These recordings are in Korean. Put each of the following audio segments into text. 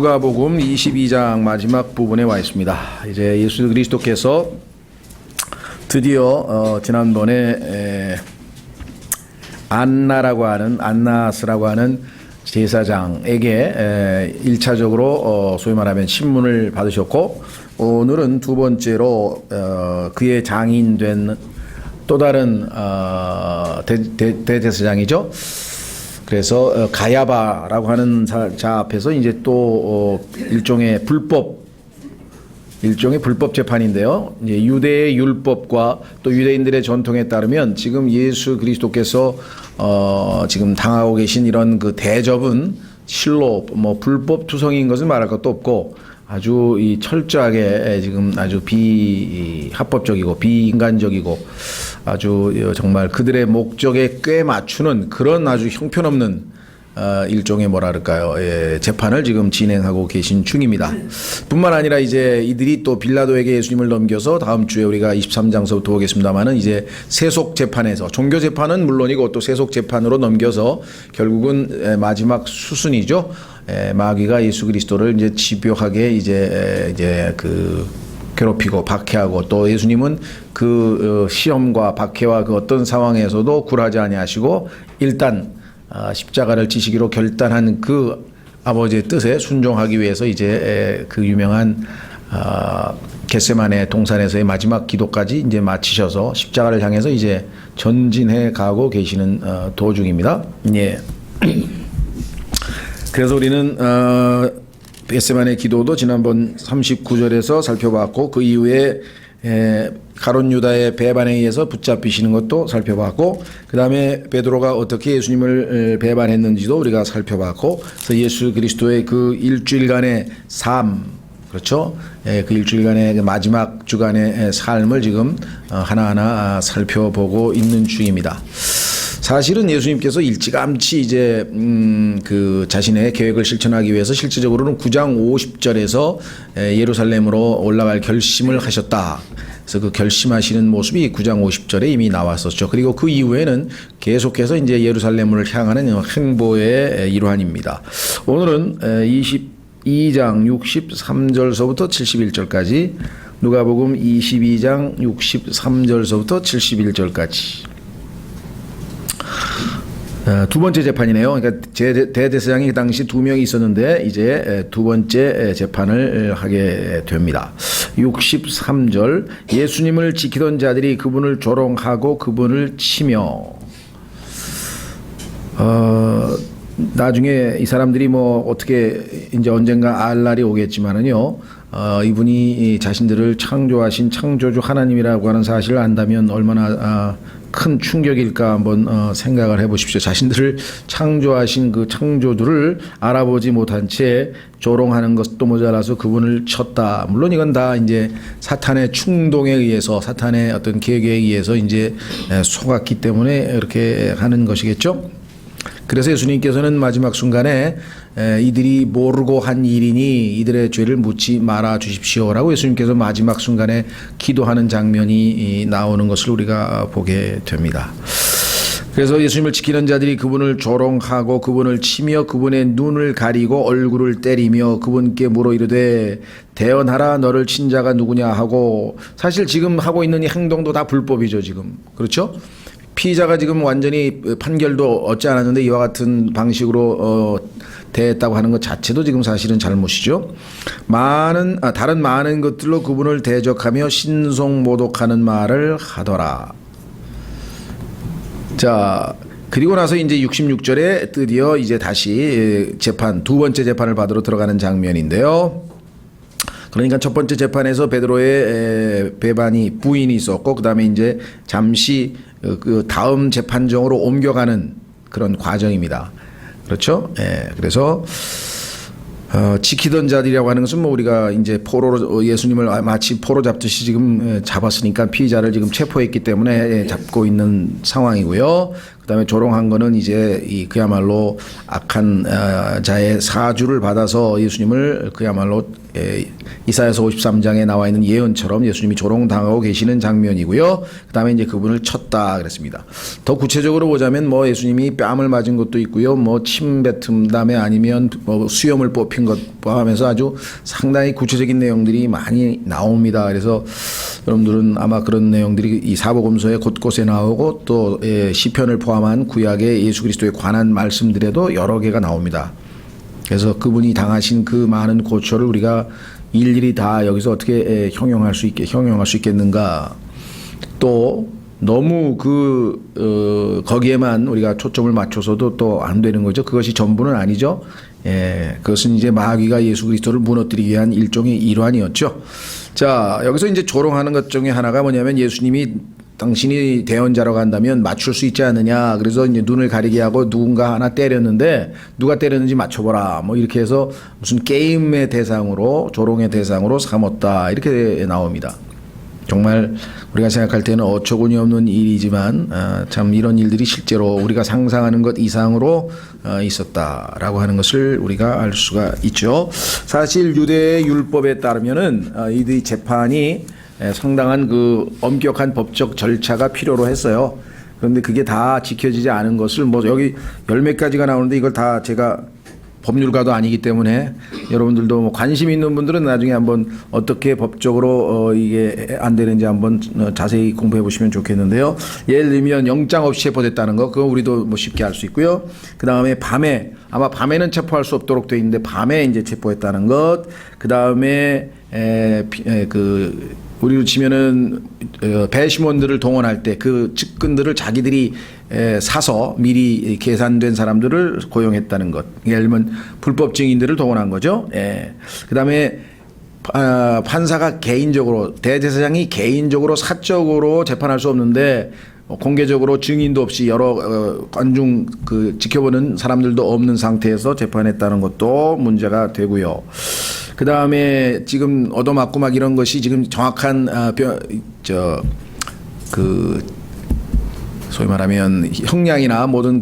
누가복음 22장 마지막 부분에 와 있습니다. 이제 예수 그리스도께서 드디어 지난번에 안나스라고 하는 제사장에게 1차적으로 소위 말하면 신문을 받으셨고, 오늘은 두 번째로 그의 장인된 또 다른 대제사장이죠. 그래서 가야바라고 하는 자 앞에서 이제 또 일종의 불법 재판인데요. 이제 유대의 율법과 또 유대인들의 전통에 따르면 지금 예수 그리스도께서 지금 당하고 계신 이런 그 대접은 실로 뭐 불법 투성이인 것을 말할 것도 없고, 아주 이 철저하게 지금 아주 비합법적이고 비인간적이고 아주 정말 그들의 목적에 꽤 맞추는 그런 아주 형편없는 일종의 뭐랄까요, 재판을 지금 진행하고 계신 중입니다. 뿐만 아니라 이제 이들이 또 빌라도에게 예수님을 넘겨서 다음 주에 우리가 23장서부터 보겠습니다만은 이제 세속 재판에서, 종교 재판은 물론이고 또 세속 재판으로 넘겨서 결국은 마지막 수순이죠. 마귀가 예수 그리스도를 이제 집요하게 이제 그 괴롭히고 박해하고, 또 예수님은 그 시험과 박해와 그 어떤 상황에서도 굴하지 아니하시고 일단 십자가를 지시기로 결단한 그 아버지의 뜻에 순종하기 위해서 이제 그 유명한 겟세마네 동산에서의 마지막 기도까지 이제 마치셔서 십자가를 향해서 이제 전진해 가고 계시는 도중입니다. 예. 그래서 우리는 겟세마네 기도도 지난번 39절에서 살펴봤고, 그 이후에 가룟 유다의 배반에 의해서 붙잡히시는 것도 살펴봤고, 그 다음에 베드로가 어떻게 예수님을 배반했는지도 우리가 살펴봤고, 그래서 예수 그리스도의 그 일주일간의 삶, 그렇죠? 그 일주일간의 마지막 주간의 삶을 지금 하나하나 살펴보고 있는 중입니다. 사실은 예수님께서 일찌감치 이제 그 자신의 계획을 실천하기 위해서 실질적으로는 9장 50절에서 예루살렘으로 올라갈 결심을 하셨다. 그래서 그 결심하시는 모습이 9장 50절에 이미 나왔었죠. 그리고 그 이후에는 계속해서 이제 예루살렘을 향하는 행보의 일환입니다. 오늘은 22장 63절서부터 71절까지, 누가복음 22장 63절서부터 71절까지. 두 번째 재판이네요. 그러니까 대제사장이 그 당시 2명이 있었는데 이제 두 번째 재판을 하게 됩니다. 63절, 예수님을 지키던 자들이 그분을 조롱하고 그분을 치며, 나중에 이 사람들이 뭐 어떻게 이제 언젠가 알 날이 오겠지만은요, 이분이 자신들을 창조하신 창조주 하나님이라고 하는 사실을 안다면 얼마나 큰 충격일까 한번 생각을 해보십시오. 자신들을 창조하신 그 창조주를 알아보지 못한 채 조롱하는 것도 모자라서 그분을 쳤다. 물론 이건 다 이제 사탄의 충동에 의해서, 사탄의 어떤 계획에 의해서 이제 속았기 때문에 이렇게 하는 것이겠죠. 그래서 예수님께서는 마지막 순간에 이들이 모르고 한 일이니 이들의 죄를 묻지 말아 주십시오라고 예수님께서 마지막 순간에 기도하는 장면이 나오는 것을 우리가 보게 됩니다. 그래서 예수님을 지키는 자들이 그분을 조롱하고 그분을 치며 그분의 눈을 가리고 얼굴을 때리며 그분께 물어 이르되 대언하라, 너를 친 자가 누구냐 하고, 사실 지금 하고 있는 이 행동도 다 불법이죠 지금. 그렇죠? 피의자가 지금 완전히 판결도 얻지 않았는데 이와 같은 방식으로 대했다고 하는 것 자체도 지금 사실은 잘못이죠. 다른 많은 것들로 그분을 대적하며 신송모독하는 말을 하더라. 자, 그리고 나서 이제 66절에 드디어 이제 다시 두 번째 재판을 받으러 들어가는 장면인데요. 그러니까 첫 번째 재판에서 베드로의 부인이 있었고, 그 다음에 이제 잠시 그 다음 재판정으로 옮겨가는 그런 과정입니다. 그렇죠? 그래서 지키던 자들이라고 하는 것은 뭐 우리가 이제 예수님을 마치 포로 잡듯이 지금 잡았으니까 피의자를 지금 체포했기 때문에 잡고 있는 상황이고요. 그다음에 조롱한 거는 이제 이 그야말로 악한 자의 사주를 받아서 예수님을 그야말로 이사야서 53장에 나와 있는 예언처럼 예수님이 조롱당하고 계시는 장면이고요. 그다음에 이제 그분을 쳤다 그랬습니다. 더 구체적으로 보자면 뭐 예수님이 뺨을 맞은 것도 있고요. 뭐 침 뱉은 다음에 아니면 뭐 수염을 뽑힌 것 포함해서 아주 상당히 구체적인 내용들이 많이 나옵니다. 그래서 여러분들은 아마 그런 내용들이 이 사복음서에 곳곳에 나오고 또 시편을 포함한 구약의 예수 그리스도에 관한 말씀들에도 여러 개가 나옵니다. 그래서 그분이 당하신 그 많은 고초를 우리가 일일이 다 여기서 어떻게 형용할 수 있겠는가. 또 너무 거기에만 우리가 초점을 맞춰서도 또 안 되는 거죠. 그것이 전부는 아니죠. 그것은 이제 마귀가 예수 그리스도를 무너뜨리기 위한 일종의 일환이었죠. 자, 여기서 이제 조롱하는 것 중에 하나가 뭐냐면 예수님이 당신이 대언자라고 한다면 맞출 수 있지 않느냐. 그래서 이제 눈을 가리게 하고 누군가 하나 때렸는데 누가 때렸는지 맞춰보라. 뭐 이렇게 해서 무슨 게임의 대상으로 조롱의 대상으로 삼았다. 이렇게 나옵니다. 정말 우리가 생각할 때는 어처구니 없는 일이지만 참 이런 일들이 실제로 우리가 상상하는 것 이상으로 있었다라고 하는 것을 우리가 알 수가 있죠. 사실 유대 율법에 따르면은 이 재판이 상당한 그 엄격한 법적 절차가 필요로 했어요. 그런데 그게 다 지켜지지 않은 것을 뭐 여기 열 몇 가지가 나오는데 이걸 다 제가 법률가도 아니기 때문에 여러분들도 뭐 관심 있는 분들은 나중에 한번 어떻게 법적으로 이게 안 되는지 한번 자세히 공부해 보시면 좋겠는데요. 예를 들면 영장 없이 체포됐다는 거, 그거 우리도 뭐 쉽게 알 수 있고요. 그 다음에 아마 밤에는 체포할 수 없도록 돼 있는데 밤에 이제 체포했다는 것. 그 다음에 우리로 치면은 배심원들을 동원할 때 그 측근들을 자기들이 사서 미리 계산된 사람들을 고용했다는 것. 예를 들면 불법 증인들을 동원한 거죠. 그다음에 판사가 개인적으로 대제사장이 개인적으로 사적으로 재판할 수 없는데 공개적으로 증인도 없이 여러 관중 지켜보는 사람들도 없는 상태에서 재판했다는 것도 문제가 되고요. 그 다음에 지금 얻어맞고 막 이런 것이 지금 정확한 소위 말하면 형량이나 모든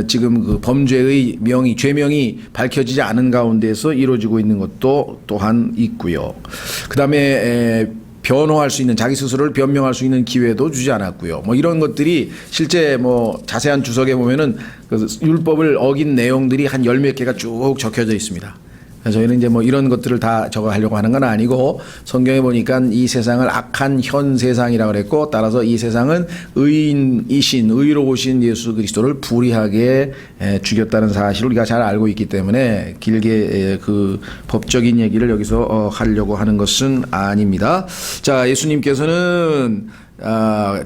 지금 그 범죄의 죄명이 밝혀지지 않은 가운데서 이루어지고 있는 것도 또한 있고요. 그 다음에 변호할 수 있는 자기 스스로를 변명할 수 있는 기회도 주지 않았고요. 뭐 이런 것들이 실제 뭐 자세한 주석에 보면은 그 율법을 어긴 내용들이 한 열 몇 개가 쭉 적혀져 있습니다. 저희는 이제 뭐 이런 것들을 다 저거 하려고 하는 건 아니고 성경에 보니까 이 세상을 악한 현 세상이라고 그랬고 따라서 이 세상은 의로우신 예수 그리스도를 불의하게 죽였다는 사실을 우리가 잘 알고 있기 때문에 길게 그 법적인 얘기를 여기서 하려고 하는 것은 아닙니다. 자, 예수님께서는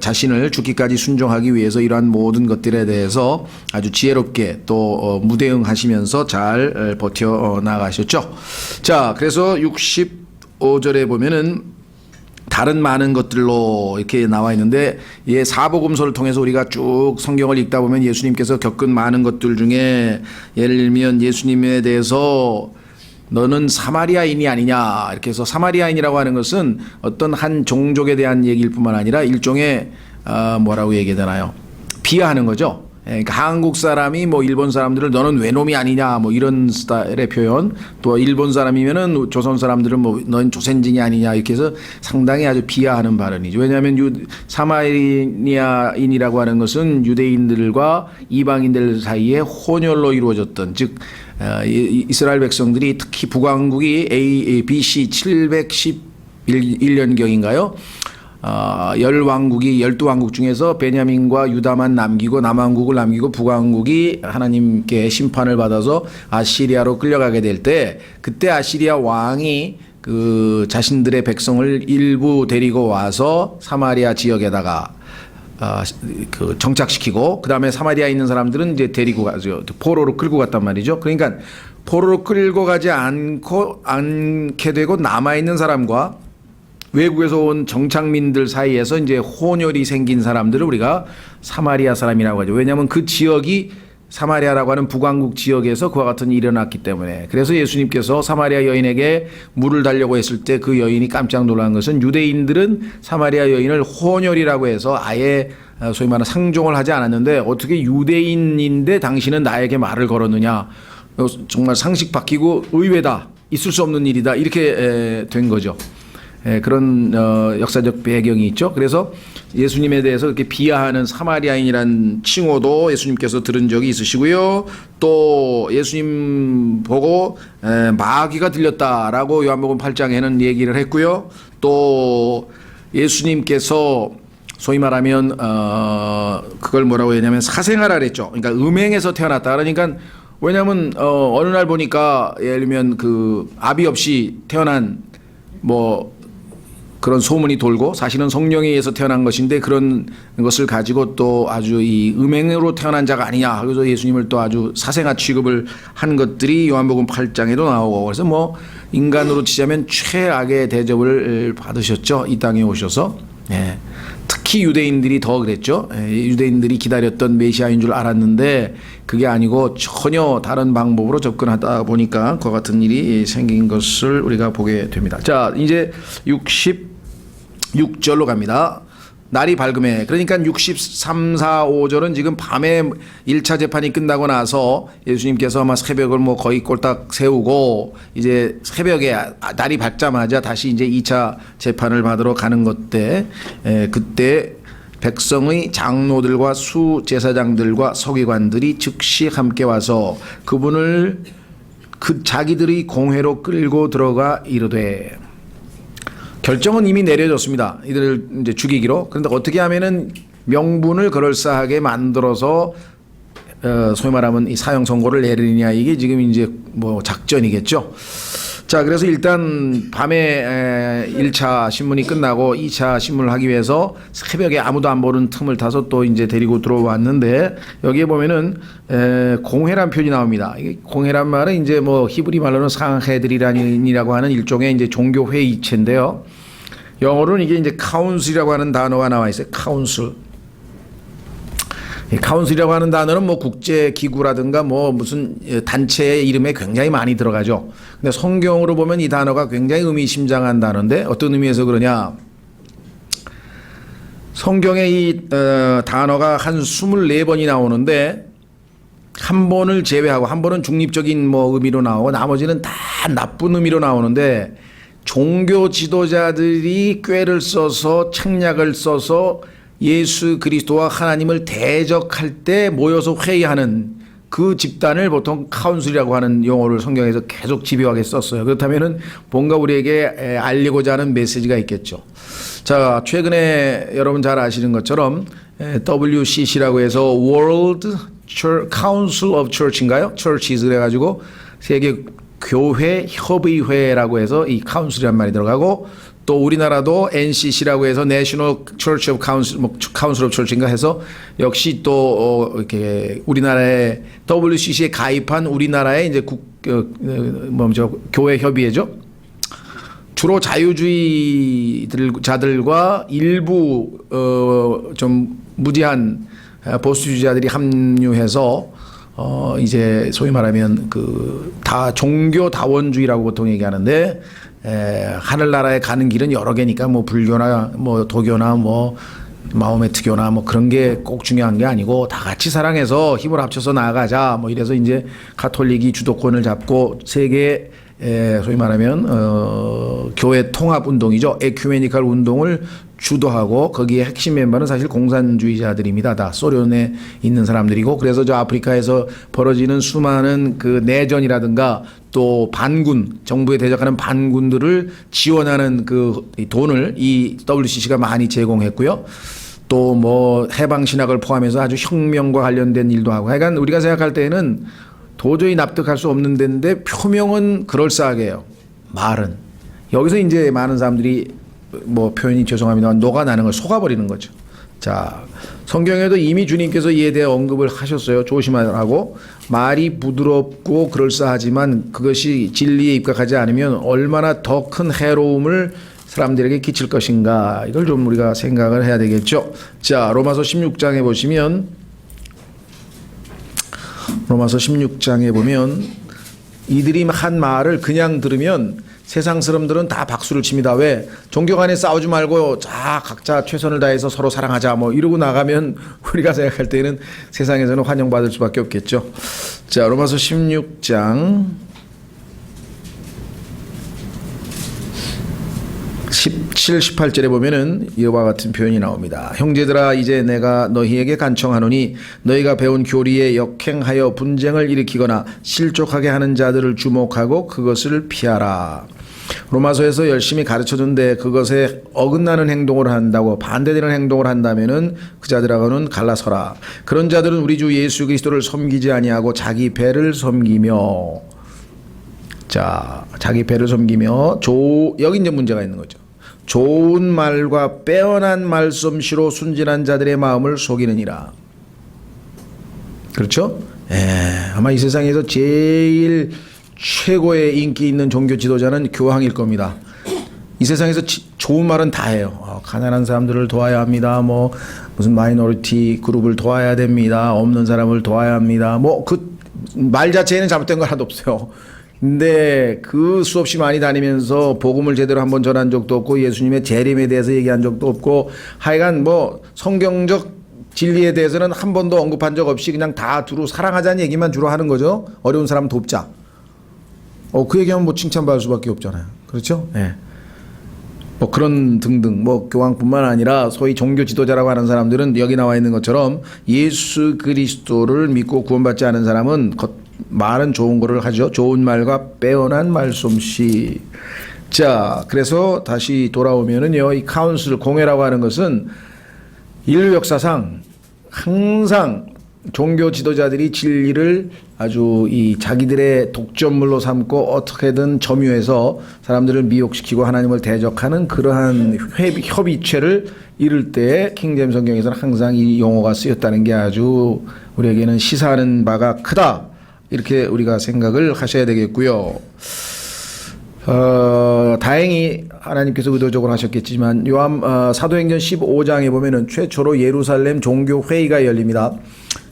자신을 죽기까지 순종하기 위해서 이러한 모든 것들에 대해서 아주 지혜롭게 또 무대응하시면서 잘 버텨 나가셨죠. 자, 그래서 65절에 보면은 다른 많은 것들로 이렇게 나와 있는데 사복음서를 통해서 우리가 쭉 성경을 읽다 보면 예수님께서 겪은 많은 것들 중에 예를 들면 예수님에 대해서 너는 사마리아인이 아니냐 이렇게 해서 사마리아인이라고 하는 것은 어떤 한 종족에 대한 얘기일 뿐만 아니라 일종의 뭐라고 얘기해야 되나요? 비하하는 거죠. 그러니까 한국 사람이 뭐 일본 사람들을 너는 외놈이 아니냐 뭐 이런 스타일의 표현, 또 일본 사람이면은 조선 사람들은 뭐 너는 조센징이 아니냐 이렇게 해서 상당히 아주 비하하는 발언이죠. 왜냐하면 사마리아인이라고 하는 것은 유대인들과 이방인들 사이에 혼혈로 이루어졌던, 즉 이스라엘 백성들이 특히 북왕국이 BC 711년경인가요? 12왕국 중에서 베냐민과 유다만 남기고 남왕국을 남기고 북왕국이 하나님께 심판을 받아서 아시리아로 끌려가게 될 때, 그때 아시리아 왕이 자신들의 백성을 일부 데리고 와서 사마리아 지역에다가 정착시키고, 그 다음에 사마리아에 있는 사람들은 이제 데리고 가죠. 포로로 끌고 갔단 말이죠. 그러니까 포로로 끌고 가지 않게 되고 남아있는 사람과 외국에서 온 정착민들 사이에서 이제 혼혈이 생긴 사람들을 우리가 사마리아 사람이라고 하죠. 왜냐하면 그 지역이 사마리아라고 하는 북왕국 지역에서 그와 같은 일이 일어났기 때문에. 그래서 예수님께서 사마리아 여인에게 물을 달려고 했을 때 그 여인이 깜짝 놀란 것은 유대인들은 사마리아 여인을 혼혈이라고 해서 아예 소위 말하는 상종을 하지 않았는데 어떻게 유대인인데 당신은 나에게 말을 걸었느냐. 정말 상식 바뀌고 의외다. 있을 수 없는 일이다. 이렇게 된 거죠. 그런 역사적 배경이 있죠. 그래서 예수님에 대해서 이렇게 비하하는 사마리아인이란 칭호도 예수님께서 들은 적이 있으시고요. 또 예수님 보고 마귀가 들렸다라고 요한복음 8장에는 얘기를 했고요. 또 예수님께서 소위 말하면 그걸 뭐라고 했냐면 사생아라 그랬죠. 그러니까 음행에서 태어났다. 그러니까 왜냐하면 어느 날 보니까 예를 들면 그 아비 없이 태어난 뭐 그런 소문이 돌고 사실은 성령에 의해서 태어난 것인데 그런 것을 가지고 또 아주 이 음행으로 태어난 자가 아니냐. 그래서 예수님을 또 아주 사생아 취급을 한 것들이 요한복음 8장에도 나오고 그래서 뭐 인간으로 치자면 최악의 대접을 받으셨죠. 이 땅에 오셔서. 예. 특히 유대인들이 더 그랬죠. 유대인들이 기다렸던 메시아인 줄 알았는데 그게 아니고 전혀 다른 방법으로 접근하다 보니까 그와 같은 일이 생긴 것을 우리가 보게 됩니다. 자, 이제 66절로 갑니다. 날이 밝음에 그러니까 63, 4, 5절은 지금 밤에 1차 재판이 끝나고 나서 예수님께서 아마 새벽을 뭐 거의 꼴딱 세우고 이제 새벽에 날이 밝자마자 다시 이제 2차 재판을 받으러 가는 것 때 그때 백성의 장로들과 수제사장들과 서기관들이 즉시 함께 와서 그분을 그 자기들의 공회로 끌고 들어가 이르되 결정은 이미 내려졌습니다. 이들을 이제 죽이기로. 그런데 어떻게 하면은 명분을 그럴싸하게 만들어서 소위 말하면 이 사형 선고를 내리느냐 이게 지금 이제 뭐 작전이겠죠. 자, 그래서 일단 밤에 1차 신문이 끝나고 2차 신문을 하기 위해서 새벽에 아무도 안 보는 틈을 타서 또 이제 데리고 들어왔는데 여기에 보면은 공회란 표현이 나옵니다. 이게 공회란 말은 이제 뭐 히브리 말로는 상헤드리란이라고 하는 일종의 이제 종교 회의체인데요. 영어로는 이게 이제 카운슬이라고 하는 단어가 나와 있어요. 카운슬. 카운슬이라고 하는 단어는 뭐 국제 기구라든가 뭐 무슨 단체의 이름에 굉장히 많이 들어가죠. 근데 성경으로 보면 이 단어가 굉장히 의미심장한 단어인데 어떤 의미에서 그러냐? 성경에 이 단어가 한 24번이 나오는데 한 번을 제외하고 한 번은 중립적인 뭐 의미로 나오고 나머지는 다 나쁜 의미로 나오는데 종교 지도자들이 꾀를 써서 책략을 써서 예수 그리스도와 하나님을 대적할 때 모여서 회의하는 그 집단을 보통 카운슬이라고 하는 용어를 성경에서 계속 집요하게 썼어요. 그렇다면은 뭔가 우리에게 알리고자 하는 메시지가 있겠죠. 자, 최근에 여러분 잘 아시는 것처럼 WCC라고 해서 World Council of Church인가요? Churches 그래가지고 세계 교회 협의회라고 해서 이 카운슬이란 말이 들어가고 또 우리나라도 NCC라고 해서 National Church of Council, Council of Church인가 해서 역시 또 이렇게 우리나라의 WCC에 가입한 우리나라의 이제 교회 협의회죠. 주로 자유주의자들과 일부 좀 무지한 보수주의자들이 합류해서 이제 소위 말하면 그 다 종교 다원주의라고 보통 얘기하는데 하늘나라에 가는 길은 여러 개니까 뭐 불교나 뭐 도교나 뭐 마호메트교나 뭐 그런 게 꼭 중요한 게 아니고 다 같이 사랑해서 힘을 합쳐서 나아가자 뭐 이래서 이제 가톨릭이 주도권을 잡고 세계 소위 말하면 교회 통합 운동이죠. 에큐메니컬 운동을 주도하고 거기에 핵심 멤버는 사실 공산주의자들입니다. 다 소련에 있는 사람들이고 그래서 저 아프리카에서 벌어지는 수많은 그 내전이라든가 또 반군 정부에 대적하는 반군들을 지원하는 그 돈을 이 WCC가 많이 제공했고요. 또 뭐 해방신학을 포함해서 아주 혁명과 관련된 일도 하고 하여간 우리가 생각할 때는 도저히 납득할 수 없는 데인데 표명은 그럴싸하게 해요. 말은. 여기서 이제 많은 사람들이 뭐 표현이 죄송합니다만 녹아나는 걸 속아버리는 거죠. 자, 성경에도 이미 주님께서 이에 대해 언급을 하셨어요. 조심하라고. 말이 부드럽고 그럴싸하지만 그것이 진리에 입각하지 않으면 얼마나 더 큰 해로움을 사람들에게 끼칠 것인가. 이걸 좀 우리가 생각을 해야 되겠죠. 자, 로마서 16장에 보시면 로마서 16장에 보면 이들이 한 말을 그냥 들으면 세상 사람들은 다 박수를 칩니다. 왜? 종교 간에 싸우지 말고 자 각자 최선을 다해서 서로 사랑하자 뭐 이러고 나가면 우리가 생각할 때는 세상에서는 환영받을 수밖에 없겠죠. 자, 로마서 16장 17, 18절에 보면은 이와 같은 표현이 나옵니다. 형제들아, 이제 내가 너희에게 간청하노니 너희가 배운 교리에 역행하여 분쟁을 일으키거나 실족하게 하는 자들을 주목하고 그것을 피하라. 로마서에서 열심히 가르쳐준데 그것에 어긋나는 행동을 한다고, 반대되는 행동을 한다면은 그 자들하고는 갈라서라. 그런 자들은 우리 주 예수 그리스도를 섬기지 아니하고 자기 배를 섬기며, 자, 자기 배를 섬기며 여기 이제 문제가 있는 거죠. 좋은 말과 빼어난 말솜씨로 순진한 자들의 마음을 속이느니라. 그렇죠? 아마 이 세상에서 제일 최고의 인기 있는 종교 지도자는 교황일 겁니다. 이 세상에서 좋은 말은 다 해요. 가난한 사람들을 도와야 합니다. 뭐 무슨 마이너리티 그룹을 도와야 됩니다. 없는 사람을 도와야 합니다. 뭐 그 말 자체에는 잘못된 거 하나도 없어요. 근데 그 수없이 많이 다니면서 복음을 제대로 한번 전한 적도 없고 예수님의 재림에 대해서 얘기한 적도 없고 하여간 뭐 성경적 진리에 대해서는 한 번도 언급한 적 없이 그냥 다 두루 사랑하자는 얘기만 주로 하는 거죠. 어려운 사람 돕자. 그 얘기하면 뭐 칭찬받을 수밖에 없잖아요. 그렇죠? 네. 뭐 그런 등등 뭐 교황뿐만 아니라 소위 종교 지도자라고 하는 사람들은 여기 나와 있는 것처럼 예수 그리스도를 믿고 구원받지 않은 사람은 말은 좋은 거를 하죠. 좋은 말과 빼어난 말솜씨. 자, 그래서 다시 돌아오면은요, 이 카운슬 공회라고 하는 것은 인류 역사상 항상 종교 지도자들이 진리를 아주 이 자기들의 독점물로 삼고 어떻게든 점유해서 사람들을 미혹시키고 하나님을 대적하는 그러한 협의체를 이룰 때 킹제임스 성경에서는 항상 이 용어가 쓰였다는 게 아주 우리에게는 시사하는 바가 크다. 이렇게 우리가 생각을 하셔야 되겠고요. 다행히 하나님께서 의도적으로 하셨겠지만 사도행전 15장에 보면은 최초로 예루살렘 종교회의가 열립니다.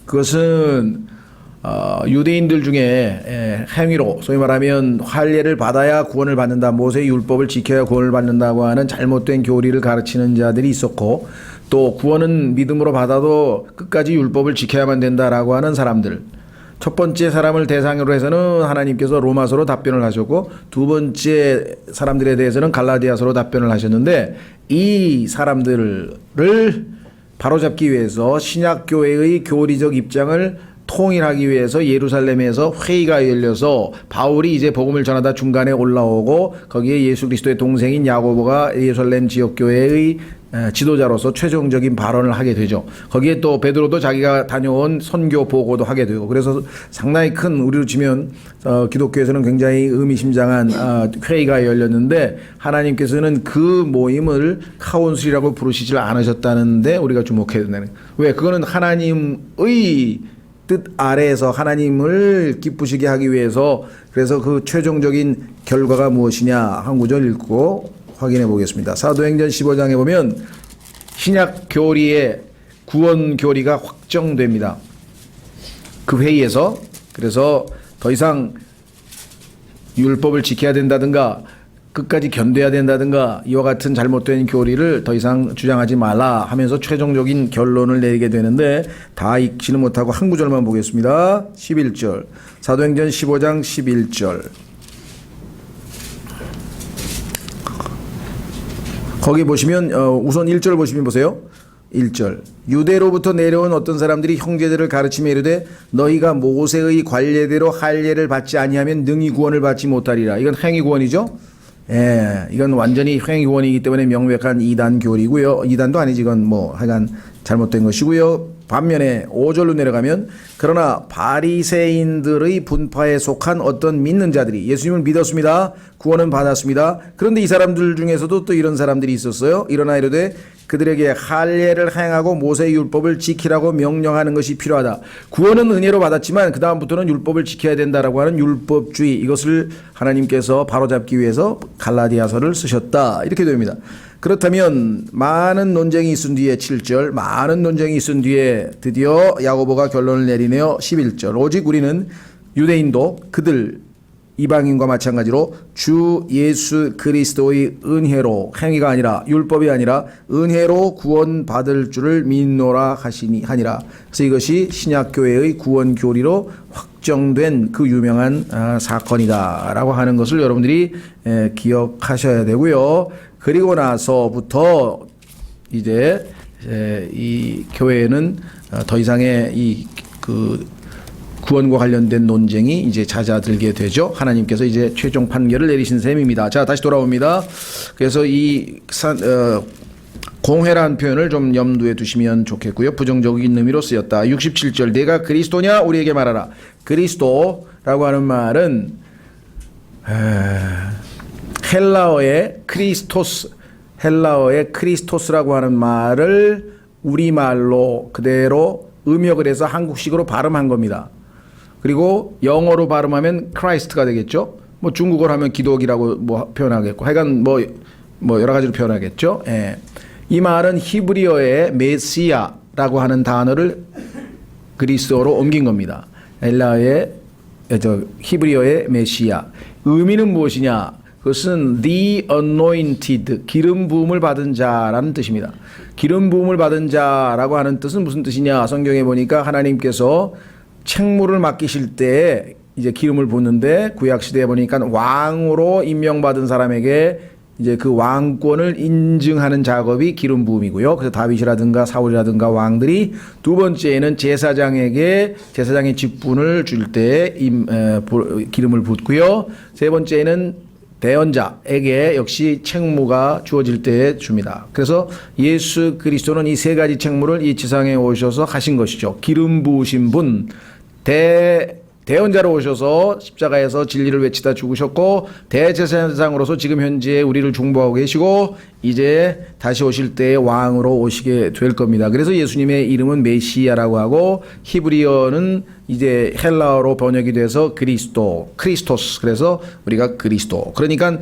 그것은 유대인들 중에 행위로 소위 말하면 할례를 받아야 구원을 받는다, 모세의 율법을 지켜야 구원을 받는다고 하는 잘못된 교리를 가르치는 자들이 있었고, 또 구원은 믿음으로 받아도 끝까지 율법을 지켜야만 된다라고 하는 사람들, 첫 번째 사람을 대상으로 해서는 하나님께서 로마서로 답변을 하셨고, 두 번째 사람들에 대해서는 갈라디아서로 답변을 하셨는데, 이 사람들을 바로잡기 위해서 신약교회의 교리적 입장을 통일하기 위해서 예루살렘에서 회의가 열려서 바울이 이제 복음을 전하다 중간에 올라오고 거기에 예수 그리스도의 동생인 야고보가 예루살렘 지역교회의 지도자로서 최종적인 발언을 하게 되죠. 거기에 또 베드로도 자기가 다녀온 선교 보고도 하게 되고, 그래서 상당히 큰, 우리로 치면 기독교에서는 굉장히 의미심장한 회의가 열렸는데, 하나님께서는 그 모임을 카운슬이라고 부르시질 않으셨다는데 우리가 주목해야 된다는 거예요. 왜? 그거는 하나님의 뜻 아래에서 하나님을 기쁘시게 하기 위해서, 그래서 그 최종적인 결과가 무엇이냐 한 구절 읽고 확인해 보겠습니다. 사도행전 15장에 보면 신약 교리의 구원 교리가 확정됩니다. 그 회의에서. 그래서 더 이상 율법을 지켜야 된다든가 끝까지 견뎌야 된다든가 이와 같은 잘못된 교리를 더 이상 주장하지 말라 하면서 최종적인 결론을 내리게 되는데, 다 읽지는 못하고 한 구절만 보겠습니다. 11절. 사도행전 15장 11절. 거기 보시면 우선 1절 보시면 보세요. 1절. 유대로부터 내려온 어떤 사람들이 형제들을 가르치며 이르되 너희가 모세의 관례대로 할례를 받지 아니하면 능히 구원을 받지 못하리라. 이건 행위 구원이죠. 예, 이건 완전히 행위 구원이기 때문에 명백한 이단 교리고요. 이단도 아니지, 이건 뭐 하여간 잘못된 것이고요. 반면에 5절로 내려가면 그러나 바리새인들의 분파에 속한 어떤 믿는 자들이 예수님을 믿었습니다. 구원은 받았습니다. 그런데 이 사람들 중에서도 또 이런 사람들이 있었어요. 일어나 이르되 그들에게 할례를 행하고 모세의 율법을 지키라고 명령하는 것이 필요하다. 구원은 은혜로 받았지만 그 다음부터는 율법을 지켜야 된다라고 하는 율법주의, 이것을 하나님께서 바로잡기 위해서 갈라디아서를 쓰셨다. 이렇게 됩니다. 그렇다면 많은 논쟁이 있은 뒤에 7절, 많은 논쟁이 있은 뒤에 드디어 야고보가 결론을 내리네요. 11절. 오직 우리는 유대인도 그들 이방인과 마찬가지로 주 예수 그리스도의 은혜로, 행위가 아니라 율법이 아니라 은혜로 구원받을 줄을 믿노라 하니라. 그래서 이것이 신약교회의 구원 교리로 확정된 그 유명한 사건이다라고 하는 것을 여러분들이 기억하셔야 되고요. 그리고 나서부터 이제 이 교회에는 더 이상의 구원과 관련된 논쟁이 이제 잦아들게 되죠. 하나님께서 이제 최종 판결을 내리신 셈입니다. 자, 다시 돌아옵니다. 그래서 이 공회라는 표현을 좀 염두에 두시면 좋겠고요. 부정적인 의미로 쓰였다. 67절, 내가 그리스도냐 우리에게 말하라. 그리스도라고 하는 말은 헬라어의 크리스토스라고 하는 말을 우리말로 그대로 음역을 해서 한국식으로 발음한 겁니다. 그리고 영어로 발음하면 크라이스트가 되겠죠. 뭐 중국어로 하면 기독이라고 뭐 표현하겠고, 하여간 뭐 여러 가지로 표현하겠죠. 예. 이 말은 히브리어의 메시아라고 하는 단어를 그리스어로 옮긴 겁니다. 히브리어의 메시아. 의미는 무엇이냐? 그것은 the anointed, 기름 부음을 받은 자라는 뜻입니다. 기름 부음을 받은 자라고 하는 뜻은 무슨 뜻이냐? 성경에 보니까 하나님께서 책무를 맡기실 때 이제 기름을 붓는데, 구약 시대에 보니까 왕으로 임명받은 사람에게 이제 그 왕권을 인증하는 작업이 기름 부음이고요. 그래서 다윗이라든가 사울이라든가 왕들이 두 번째에는 제사장에게 제사장의 직분을 줄 때 기름을 붓고요. 세 번째에는 대언자에게 역시 책무가 주어질 때에 줍니다. 그래서 예수 그리스도는 이 세 가지 책무를 이 지상에 오셔서 하신 것이죠. 기름 부으신 분, 대언자로 오셔서 십자가에서 진리를 외치다 죽으셨고, 대제사장으로서 지금 현재 우리를 중보하고 계시고, 이제 다시 오실 때에 왕으로 오시게 될 겁니다. 그래서 예수님의 이름은 메시아라고 하고, 히브리어는 이제 헬라어로 번역이 돼서 크리스토스. 그래서 우리가 그리스도. 그러니까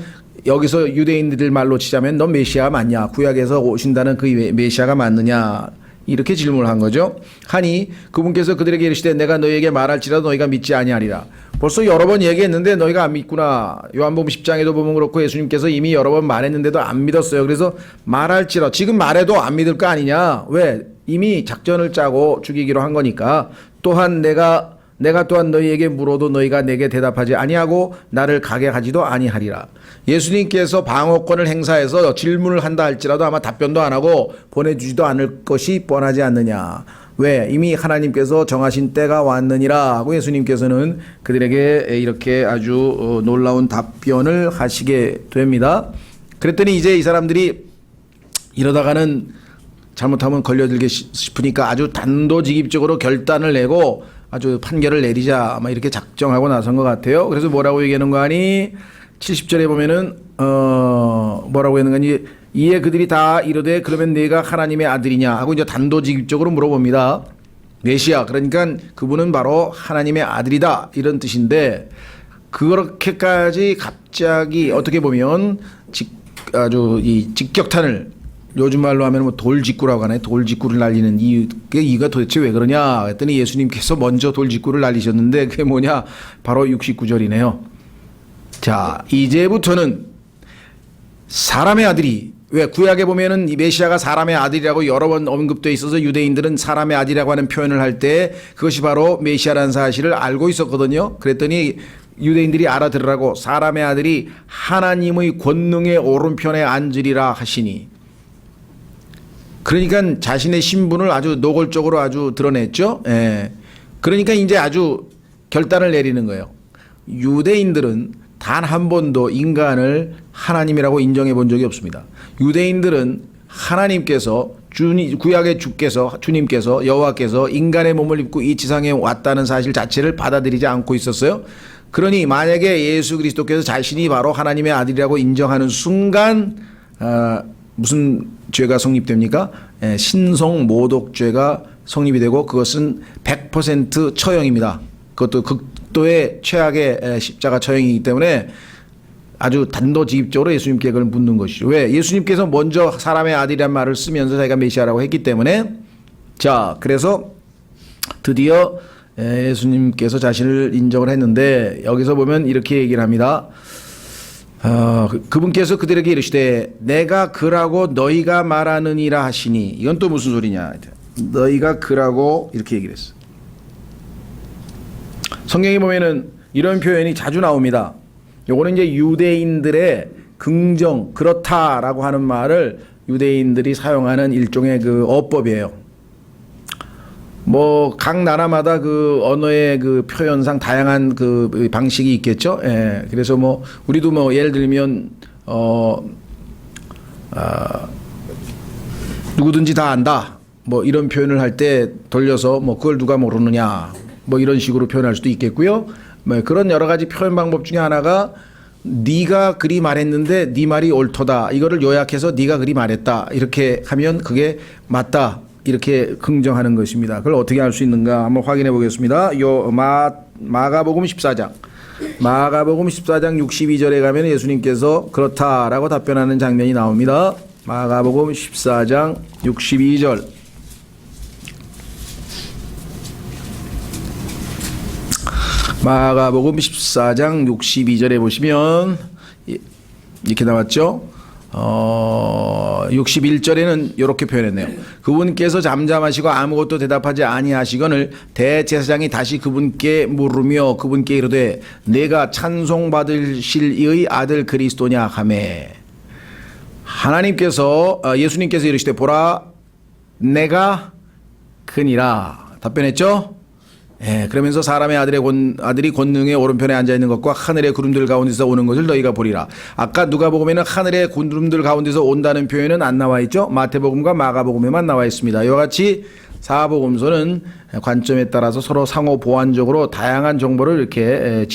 여기서 유대인들 말로 치자면 넌 메시아 맞냐? 구약에서 오신다는 그 메시아가 맞느냐? 이렇게 질문을 한 거죠. 하니 그분께서 그들에게 이르시되 내가 너희에게 말할지라도 너희가 믿지 아니하리라. 벌써 여러 번 얘기했는데 너희가 안 믿구나. 요한복음 10장에도 보면 그렇고 예수님께서 이미 여러 번 말했는데도 안 믿었어요. 그래서 말할지라, 지금 말해도 안 믿을 거 아니냐. 왜? 이미 작전을 짜고 죽이기로 한 거니까. 또한 내가 또한 너희에게 물어도 너희가 내게 대답하지 아니하고 나를 가게 하지도 아니하리라. 예수님께서 방어권을 행사해서 질문을 한다 할지라도 아마 답변도 안 하고 보내주지도 않을 것이 뻔하지 않느냐. 왜? 이미 하나님께서 정하신 때가 왔느니라 하고 예수님께서는 그들에게 이렇게 아주 놀라운 답변을 하시게 됩니다. 그랬더니 이제 이 사람들이 이러다가는 잘못하면 걸려들게 싶으니까 아주 단도직입적으로 결단을 내고 아주 판결을 내리자 아마 이렇게 작정하고 나선 것 같아요. 그래서 뭐라고 얘기하는 거 아니? 70절에 보면은 뭐라고 하는 거니? 이에 그들이 다 이르되 그러면 네가 하나님의 아들이냐 하고 이제 단도직입적으로 물어봅니다. 메시아, 그러니까 그분은 바로 하나님의 아들이다 이런 뜻인데, 그렇게까지 갑자기 어떻게 보면 아주 이 직격탄을, 요즘 말로 하면 뭐 돌직구라고 하나요? 돌직구를 날리는 이유가 도대체 왜 그러냐 했더니 예수님께서 먼저 돌직구를 날리셨는데 그게 뭐냐? 바로 69절이네요. 자, 이제부터는 사람의 아들이, 왜 구약에 보면은 이 메시아가 사람의 아들이라고 여러 번 언급되어 있어서 유대인들은 사람의 아들이라고 하는 표현을 할 때 그것이 바로 메시아라는 사실을 알고 있었거든요. 그랬더니 유대인들이 알아들으라고 사람의 아들이 하나님의 권능의 오른편에 앉으리라 하시니, 그러니까 자신의 신분을 아주 노골적으로 아주 드러냈죠. 예. 그러니까 이제 아주 결단을 내리는 거예요. 유대인들은 단 한 번도 인간을 하나님이라고 인정해 본 적이 없습니다. 유대인들은 하나님께서 구약의 주님께서 여호와께서 인간의 몸을 입고 이 지상에 왔다는 사실 자체를 받아들이지 않고 있었어요. 그러니 만약에 예수 그리스도께서 자신이 바로 하나님의 아들이라고 인정하는 순간 무슨 죄가 성립됩니까? 신성 모독죄가 성립이 되고, 그것은 100% 처형입니다. 그것도 극도의 최악의 십자가 처형이기 때문에 아주 단도직입적으로 예수님께 그걸 묻는 것이죠. 왜? 예수님께서 먼저 사람의 아들이란 말을 쓰면서 자기가 메시아라고 했기 때문에. 자, 그래서 드디어 예수님께서 자신을 인정을 했는데 여기서 보면 이렇게 얘기를 합니다. 그분께서 그들에게 이르시되 내가 그라고 너희가 말하느니라 하시니 이건 또 무슨 소리냐. 너희가 그라고 이렇게 얘기를 했어. 성경에 보면은 이런 표현이 자주 나옵니다. 요거는 이제 유대인들의 긍정 그렇다라고 하는 말을 유대인들이 사용하는 일종의 그 어법이에요. 뭐 각 나라마다 그 언어의 그 표현상 다양한 그 방식이 있겠죠. 예. 그래서 뭐 우리도 뭐 예를 들면 누구든지 다 안다. 뭐 이런 표현을 할 때 돌려서 뭐 그걸 누가 모르느냐. 뭐 이런 식으로 표현할 수도 있겠고요. 뭐 그런 여러 가지 표현 방법 중에 하나가 네가 그리 말했는데 네 말이 옳도다. 이거를 요약해서 네가 그리 말했다. 이렇게 하면 그게 맞다. 이렇게 긍정하는 것입니다. 그걸 어떻게 할 수 있는가 한번 확인해 보겠습니다. 요 마가복음 14장. 마가복음 14장 62절에 가면 예수님께서 그렇다라고 답변하는 장면이 나옵니다. 마가복음 14장 62절. 마가복음 14장 62절에 보시면 이렇게 나왔죠. 61절에는 이렇게 표현했네요. 그분께서 잠잠하시고 아무것도 대답하지 아니하시거늘 대제사장이 다시 그분께 물으며 그분께 이르되 내가 찬송받으실 이의 아들 그리스도냐 하매 하나님께서 예수님께서 이르시되 보라 내가 그니라 답변했죠. 예, 그러면서 사람의 아들이 권능의 오른편에 앉아 있는 것과 하늘의 구름들 가운데서 오는 것을 너희가 보리라. 아까 누가복음에는 하늘의 구름들 가운데서 온다는 표현은 안 나와 있죠. 마태복음과 마가복음에만 나와 있습니다. 이와 같이 사복음서는 관점에 따라서 서로 상호 보완적으로 다양한 정보를 이렇게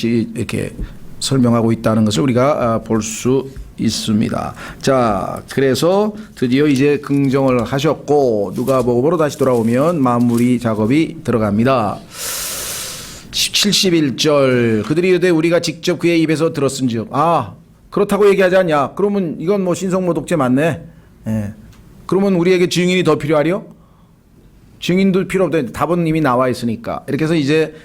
설명하고 있다는 것을 우리가 볼 수 있습니다. 자, 그래서 드디어 이제 긍정을 하셨고 누가복음으로 다시 돌아오면 마무리 작업이 들어갑니다. 71절 그들이 이르되 우리가 직접 그의 입에서 들었은즉 그렇다고 얘기하지 않냐. 그러면 이건 뭐 신성모독죄 맞네. 예. 그러면 우리에게 증인이 더 필요하려? 증인도 필요 없다. 답은 이미 나와 있으니까. 이렇게 해서 이제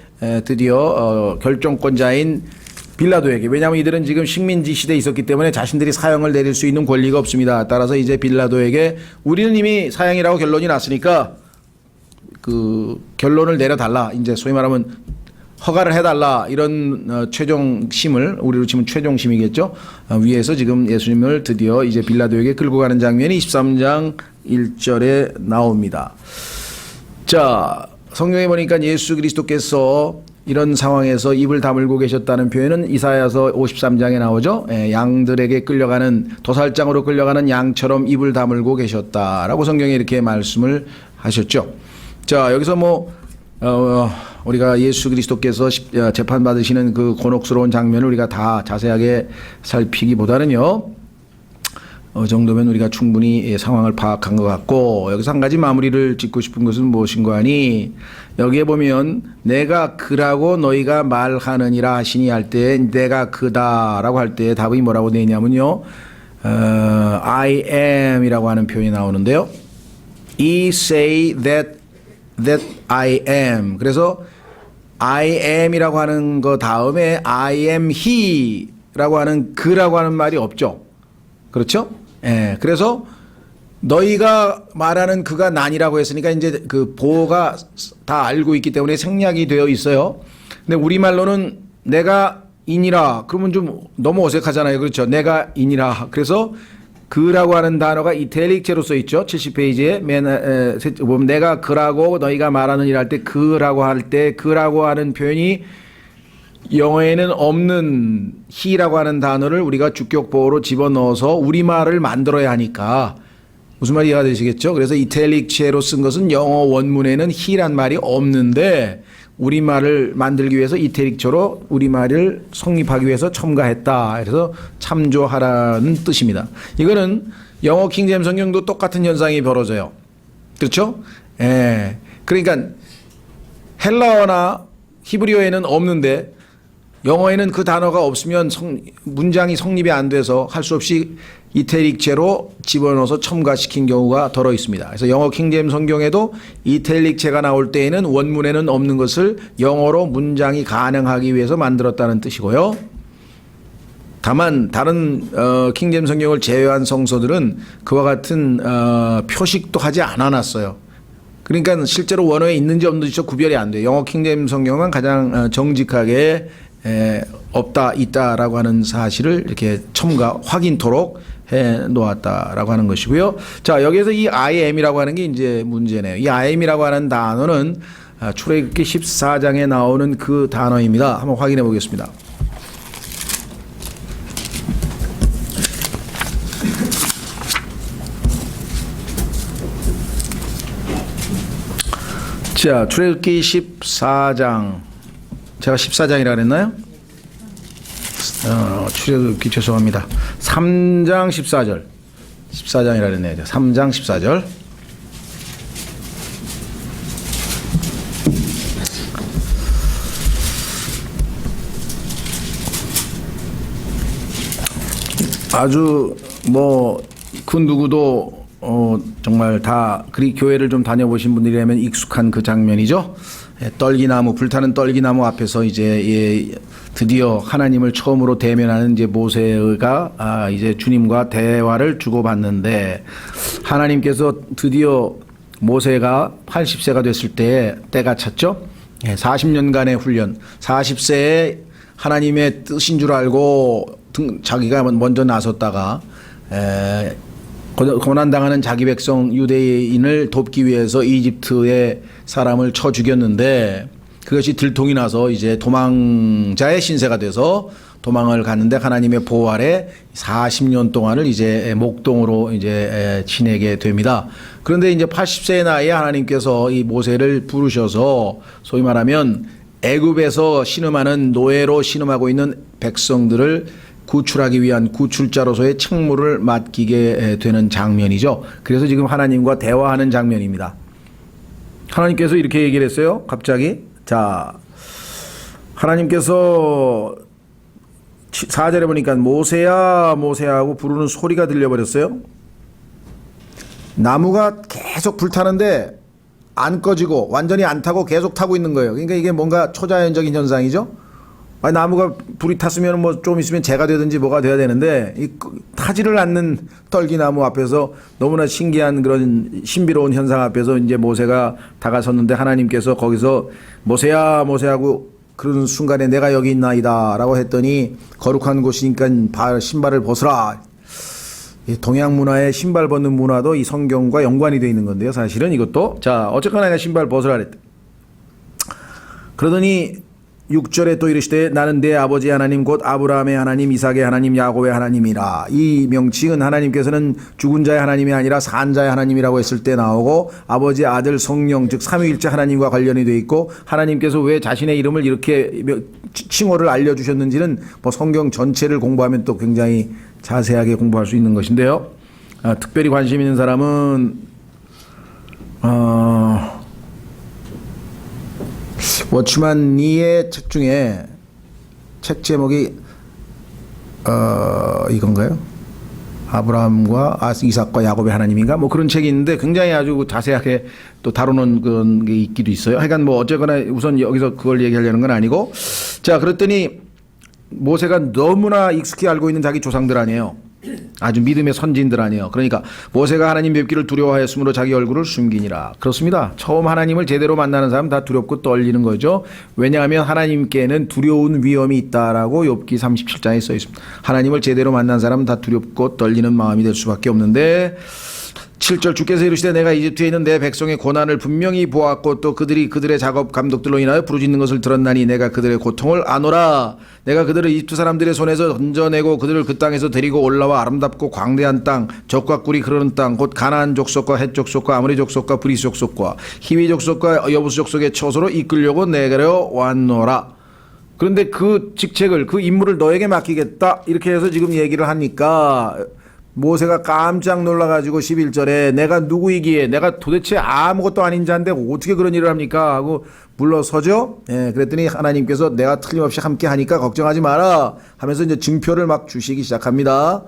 드디어 결정권자인 빌라도에게, 왜냐하면 이들은 지금 식민지 시대에 있었기 때문에 자신들이 사형을 내릴 수 있는 권리가 없습니다. 따라서 이제 빌라도에게 우리는 이미 사형이라고 결론이 났으니까 그 결론을 내려달라. 이제 소위 말하면 허가를 해달라. 이런 최종심을, 우리로 치면 최종심이겠죠. 위에서 지금 예수님을 드디어 이제 빌라도에게 끌고 가는 장면이 23장 1절에 나옵니다. 자, 성경에 보니까 예수 그리스도께서 이런 상황에서 입을 다물고 계셨다는 표현은 이사야서 53장에 나오죠. 양들에게 끌려가는, 도살장으로 끌려가는 양처럼 입을 다물고 계셨다라고 성경에 이렇게 말씀을 하셨죠. 자, 여기서 뭐 우리가 예수 그리스도께서 재판받으시는 그 곤혹스러운 장면을 우리가 다 자세하게 살피기보다는요, 정도면 우리가 충분히 상황을 파악한 것 같고, 여기서 한 가지 마무리를 짓고 싶은 것은 무엇인가 하니, 여기에 보면 내가 그라고 너희가 말하느니라 하시니 할 때 내가 그다라고 할 때 답이 뭐라고 되어 있냐면요, I am 이라고 하는 표현이 나오는데요. He say that I am. 그래서 I am 이라고 하는 거 다음에 I am he 라고 하는 그라고 하는 말이 없죠. 그렇죠? 예. 그래서 너희가 말하는 그가 난이라고 했으니까 이제 그 보호가 다 알고 있기 때문에 생략이 되어 있어요. 근데 우리말로는 내가 인이라 그러면 좀 너무 어색하잖아요. 그렇죠? 내가 인이라. 그래서 그라고 하는 단어가 이탈릭체로 써 있죠. 70페이지에 보면 내가 그라고 너희가 말하는 일 할 때 그라고 할 때 그라고 하는 표현이 영어에는 없는 he라고 하는 단어를 우리가 주격보호로 집어넣어서 우리말을 만들어야 하니까 무슨 말이 이해가 되시겠죠? 그래서 이탈릭체로 쓴 것은 영어 원문에는 he란 말이 없는데 우리말을 만들기 위해서 이탈릭체로 우리말을 성립하기 위해서 첨가했다. 그래서 참조하라는 뜻입니다. 이거는 영어 킹제임스 성경도 똑같은 현상이 벌어져요. 그렇죠? 예. 그러니까 헬라어나 히브리어에는 없는데 영어에는 그 단어가 없으면 문장이 성립이 안 돼서 할 수 없이 이태릭체로 집어넣어서 첨가시킨 경우가 더러 있습니다. 그래서 영어 킹제임 성경에도 이태릭체가 나올 때에는 원문에는 없는 것을 영어로 문장이 가능하기 위해서 만들었다는 뜻이고요. 다만 다른 킹제임 성경을 제외한 성서들은 그와 같은 표식도 하지 않아놨어요. 그러니까 실제로 원어에 있는지 없는지 구별이 안 돼요. 영어 킹제임 성경은 가장 정직하게 없다 있다라고 하는 사실을 이렇게 첨가 확인토록 해 놓았다라고 하는 것이고요. 자, 여기에서 이 I am이라고 하는 게 이제 문제네요. 이 I am이라고 하는 단어는 출애굽기 14장에 나오는 그 단어입니다. 한번 확인해 보겠습니다. 자, 출애굽기 14장. 제가 14장이라 그랬나요? 출애굽기 죄송합니다. 3장 14절. 14장이라 그랬네요. 3장 14절. 아주 그 누구도 정말 다 교회를 좀 다녀보신 분들이라면 익숙한 그 장면이죠. 떨기나무, 불타는 떨기나무 앞에서 이제 드디어 하나님을 처음으로 대면하는 이제 모세가 이제 주님과 대화를 주고받는데, 하나님께서 드디어 모세가 80세가 됐을 때가 찼죠. 40년간의 훈련, 40세에 하나님의 뜻인 줄 알고 자기가 먼저 나섰다가 고난당하는 자기 백성 유대인을 돕기 위해서 이집트의 사람을 쳐 죽였는데, 그것이 들통이 나서 이제 도망자의 신세가 돼서 도망을 갔는데, 하나님의 보호 아래 40년 동안을 이제 목동으로 이제 지내게 됩니다. 그런데 이제 80세의 나이에 하나님께서 이 모세를 부르셔서 소위 말하면 애굽에서 신음하는, 노예로 신음하고 있는 백성들을 구출하기 위한 구출자로서의 책무를 맡기게 되는 장면이죠. 그래서 지금 하나님과 대화하는 장면입니다. 하나님께서 이렇게 얘기를 했어요. 갑자기. 자, 하나님께서 4절에 보니까 모세야 모세야 하고 부르는 소리가 들려버렸어요. 나무가 계속 불타는데 안 꺼지고 완전히 안 타고 계속 타고 있는 거예요. 그러니까 이게 뭔가 초자연적인 현상이죠. 나무가 불이 탔으면 좀 있으면 재가 되든지 뭐가 돼야 되는데, 이 타지를 않는 떨기나무 앞에서 너무나 신기한 그런 신비로운 현상 앞에서 이제 모세가 다가섰는데, 하나님께서 거기서 모세야 모세하고 그러는 순간에 내가 여기 있나이다 라고 했더니, 거룩한 곳이니까 신발을 벗으라. 동양 문화의 신발 벗는 문화도 이 성경과 연관이 되어 있는 건데요. 사실은 이것도. 자, 어쨌거나 내가 신발 벗으라 그랬다. 그러더니 6절에 또 이르시되 나는 내 아버지 하나님 곧 아브라함의 하나님 이삭의 하나님 야곱의 하나님이라. 이 명칭은 하나님께서는 죽은 자의 하나님이 아니라 산 자의 하나님이라고 했을 때 나오고, 아버지 아들 성령 즉 삼위일체 하나님과 관련이 되어 있고, 하나님께서 왜 자신의 이름을 이렇게 칭호를 알려주셨는지는 성경 전체를 공부하면 또 굉장히 자세하게 공부할 수 있는 것인데요. 특별히 관심 있는 사람은 워치만 니의 책 중에 책 제목이 이건가요? 아브라함과 이삭과 야곱의 하나님인가? 그런 책이 있는데 굉장히 아주 자세하게 또 다루는 그런 게 있기도 있어요. 하여간 어쨌거나 우선 여기서 그걸 얘기하려는 건 아니고, 자, 그랬더니 모세가 너무나 익숙히 알고 있는 자기 조상들 아니에요. 아주 믿음의 선진들 아니에요. 그러니까 모세가 하나님 뵙기를 두려워하였으므로 자기 얼굴을 숨기니라. 그렇습니다. 처음 하나님을 제대로 만나는 사람 다 두렵고 떨리는 거죠. 왜냐하면 하나님께는 두려운 위험이 있다라고 욥기 37장에 써 있습니다. 하나님을 제대로 만난 사람은 다 두렵고 떨리는 마음이 될 수밖에 없는데, 7절 주께서 이르시되 내가 이집트에 있는 내 백성의 고난을 분명히 보았고 또 그들이 그들의 작업 감독들로 인하여 부르짖는 것을 들었나니 내가 그들의 고통을 아노라. 내가 그들을 이집트 사람들의 손에서 던져내고 그들을 그 땅에서 데리고 올라와 아름답고 광대한 땅, 젖과 꿀이 흐르는 땅, 곧 가나안 족속과 헷 족속과 아모리 족속과 브리스 족속과 히위 족속과 여부스 족속의 처소로 이끌려고 내게로 왔노라. 그런데 그 직책을, 그 임무를 너에게 맡기겠다 이렇게 해서 지금 얘기를 하니까 모세가 깜짝 놀라가지고 11절에 내가 누구이기에 내가 도대체 아무것도 아닌 자인데 어떻게 그런 일을 합니까 하고 물러서죠. 예, 그랬더니 하나님께서 내가 틀림없이 함께 하니까 걱정하지 마라 하면서 이제 증표를 막 주시기 시작합니다.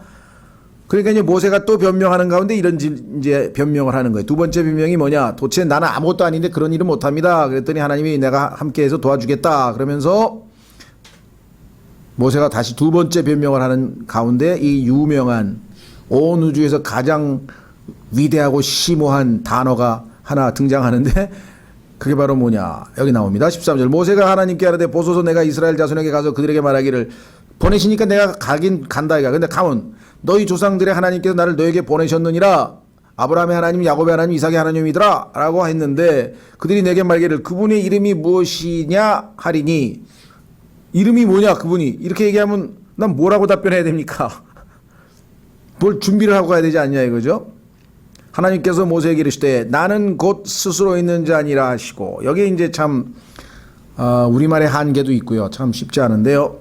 그러니까 이제 모세가 또 변명하는 가운데 이런 이제 변명을 하는 거예요. 두 번째 변명이 뭐냐? 도대체 나는 아무것도 아닌데 그런 일은 못합니다. 그랬더니 하나님이 내가 함께해서 도와주겠다. 그러면서 모세가 다시 두 번째 변명을 하는 가운데 이 유명한 온 우주에서 가장 위대하고 심오한 단어가 하나 등장하는데 그게 바로 뭐냐? 여기 나옵니다. 13절 모세가 하나님께 하라되 보소서 내가 이스라엘 자손에게 가서 그들에게 말하기를 보내시니까 내가 가긴 간다 이가. 근데 가면 너희 조상들의 하나님께서 나를 너에게 보내셨느니라. 아브라함의 하나님, 야곱의 하나님, 이삭의 하나님이더라 라고 했는데 그들이 내게 말기를 그분의 이름이 무엇이냐 하리니 이름이 뭐냐 그분이 이렇게 얘기하면 난 뭐라고 답변해야 됩니까? 뭘 준비를 하고 가야 되지 않냐 이거죠. 하나님께서 모세에게 이르시되 나는 곧 스스로 있는 자니라 하시고 여기에 이제 참 우리말의 한계도 있고요. 참 쉽지 않은데요.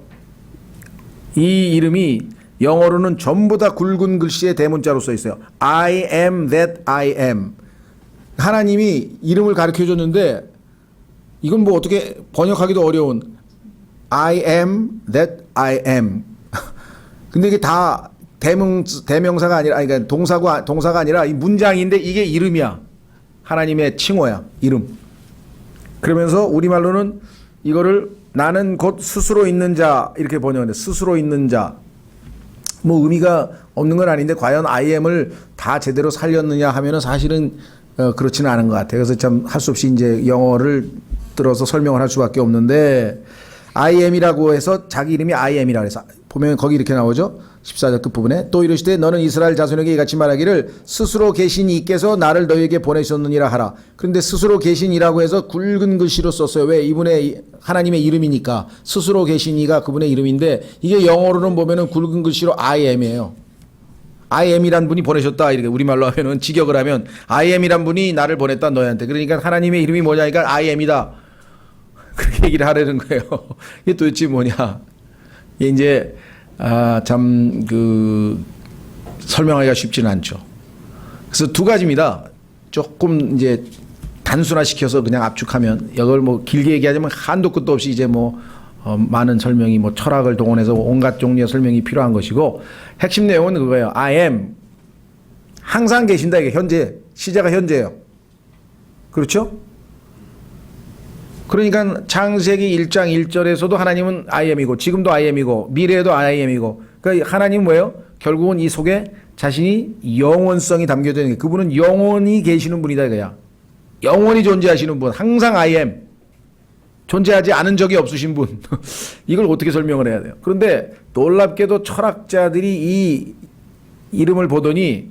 이 이름이 영어로는 전부 다 굵은 글씨의 대문자로 써 있어요. I am that I am. 하나님이 이름을 가르쳐 줬는데 이건 뭐 어떻게 번역하기도 어려운 I am that I am. 근데 이게 다 대명사가 아니라, 아니, 그러니까 동사가 아니라 이 문장인데 이게 이름이야. 하나님의 칭호야. 이름. 그러면서 우리말로는 이거를 나는 곧 스스로 있는 자 이렇게 번역하는데 스스로 있는 자. 뭐 의미가 없는 건 아닌데 과연 I am을 다 제대로 살렸느냐 하면은 사실은 그렇지는 않은 것 같아요. 그래서 참 할 수 없이 이제 영어를 들어서 설명을 할 수밖에 없는데 I am이라고 해서 자기 이름이 I am이라고 해서 보면 거기 이렇게 나오죠. 14절 끝부분에 또 이르시되 너는 이스라엘 자손에게 이같이 말하기를 스스로 계신 이께서 나를 너희에게 보내셨느니라 하라. 그런데 스스로 계신이라고 해서 굵은 글씨로 썼어요. 왜? 이분의 하나님의 이름이니까 스스로 계신 이가 그분의 이름인데 이게 영어로는 보면은 굵은 글씨로 I am이에요. I am이란 분이 보내셨다. 이렇게 우리말로 하면은 직역을 하면 I am이란 분이 나를 보냈다 너희한테. 그러니까 하나님의 이름이 뭐냐니까 I am이다. 그렇게 얘기를 하려는 거예요. 이게 도대체 뭐냐? 이게 이제 참 설명하기가 쉽지는 않죠. 그래서 두 가지입니다. 조금 이제 단순화시켜서 그냥 압축하면 이걸 뭐 길게 얘기하자면 한도 끝도 없이 이제 뭐 많은 설명이 뭐 철학을 동원해서 온갖 종류의 설명이 필요한 것이고 핵심 내용은 그거예요. I am 항상 계신다. 이게 현재 시제가 현재예요. 그렇죠? 그러니까 창세기 1장 1절에서도 하나님은 I am이고 지금도 I am이고 미래에도 I am이고 그러니까 하나님은 뭐예요? 결국은 이 속에 자신이 영원성이 담겨져 있는 게 그분은 영원히 계시는 분이다 이거야. 영원히 존재하시는 분. 항상 I am. 존재하지 않은 적이 없으신 분. 이걸 어떻게 설명을 해야 돼요? 그런데 놀랍게도 철학자들이 이 이름을 보더니